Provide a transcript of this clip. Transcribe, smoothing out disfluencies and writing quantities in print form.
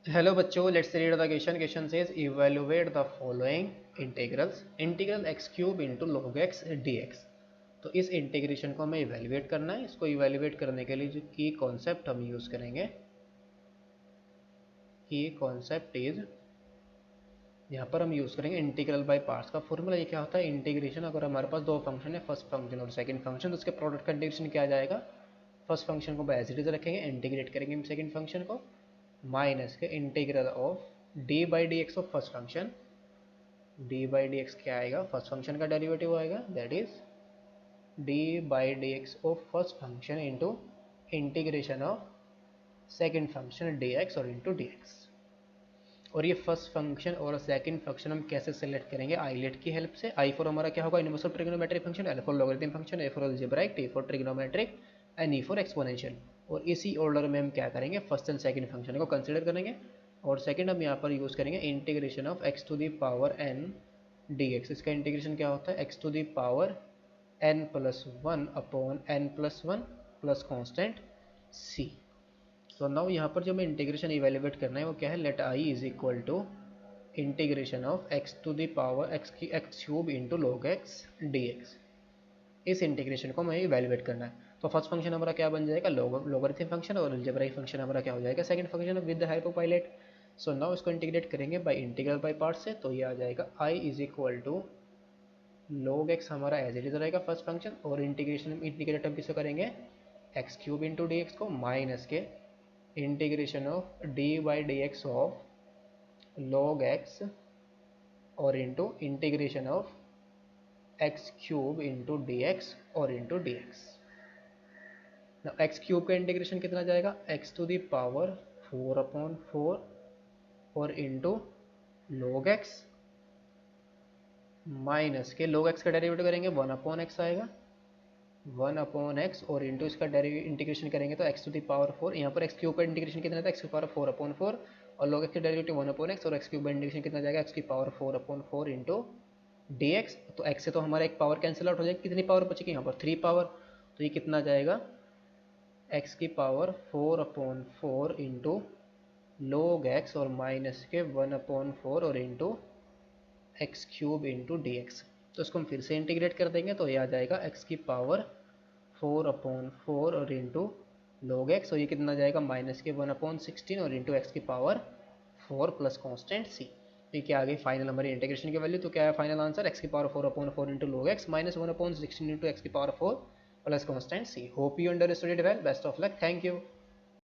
Hello बच्चों, let's read the question. Question says evaluate the following integrals. Integral x cube into log x d x. तो इस integration को हमें evaluate करना है. इसको इवेलुएट करने के लिए जो की कॉन्सेप्ट हम यूज़ करेंगे, की कॉन्सेप्ट इज, यहाँ पर हम यूज़ करेंगे इंटीग्रल बाय पार्ट्स का फॉर्मूला. ये क्या होता है? इंटीग्रेशन, अगर हमारे पास दो फंक्शन है, फर्स्ट फंक्शन और सेकंड फंक्शन, तो उसके प्रोडक्ट का इंटीग्रेशन क्या आ जाएगा? फर्स्ट फंक्शन को एज इट इज रखेंगे, इंटीग्रेट करेंगे हम सेकंड फंक्शन को, माइनस के integral of d by d x of first function. D by d x क्या आएगा? फर्स्ट फंक्शन का डेरिवेटिव आएगा, that is D by d x of first function into integration of second function D x और into d x. और ये first function और second function हम कैसे सेलेक्ट करेंगे? आईलेट की हेल्प से. आई फॉर हमारा क्या होगा? Universal trigonometric function, L for logarithm function, A for algebraic, T for trigonometric and E for exponential. और इसी ऑर्डर में हम क्या करेंगे? फर्स्ट एंड सेकंड फंक्शन को कंसिडर करेंगे. और सेकंड हम यहाँ पर यूज़ करेंगे integration of x to the power n d x. इसका इंटीग्रेशन क्या होता है? X to the power n plus one upon n plus one plus constant सी. तो नाउ यहाँ पर जो हमें इंटीग्रेशन इवेल्युएट करना है वो क्या है? Let I is equal to integration of x to the power x की x cube into log x d x. इस इंटीग्रेशन को हमें इवेल्युएट करना है. तो फर्स्ट फंक्शन हमारा क्या बन जाएगा? Logarithm function. और अलजेब्राइक फंक्शन हमारा क्या हो जाएगा? Second function with the help of pilot. So now इसको इंटीग्रेट करेंगे बाय इंटीग्रल बाय पार्ट से. तो ये आ जाएगा I is equal to log x हमारा एज इट इज रहेगा फर्स्ट फंक्शन, और इंटीग्रेट हम किसको करेंगे? X cube into d x को, माइनस के integration of d by d x of log x और into integration of x cube into d x और into d x. X cube का integration कितना जाएगा? एक्स टू दी पावर 4/4 और into log x, minus के log x का derivative करेंगे 1/x आएगा, 1/x और इंटू इसका इंटीग्रेशन करेंगे तो एक्स टू दी पावर 4. यहाँ पर एक्स क्यूब का इंटीग्रेशन कितना था? एक्स की पावर 4/4 और लॉग एक्स का डेरिवेटिव 1/x और एक्स क्यूब का इंटीग्रेशन कितना जाएगा? एक्स की पावर 4/4 इंटू डी एक्स. तो एक्स से तो हमारा एक पावर कैंसिल आउट हो जाएगी. कितनी पावर बचेगी? यहाँ पर 3 पावर. तो ये कितना जाएगा? एक्स की पावर 4/4 इंटू लॉग एक्स और माइनस के 1/4 और into x cube into d x. तो इसको हम फिर से इंटीग्रेट कर देंगे तो ये आ जाएगा एक्स की पावर 4/4 और इंटू लॉग एक्स, और ये कितना जाएगा? माइनस के 1/16 और इंटू एक्स की पावर 4 प्लस कॉन्स्टेंट सी. ये क्या आ गई फाइनल हमारी इंटीग्रेशन की वैल्यू? तो क्या है फाइनल आंसर? एक्स की power 4/4 into log x minus 1/16 into x की power 4 plus constant c. Hope you understood it well. Best of luck. Thank you.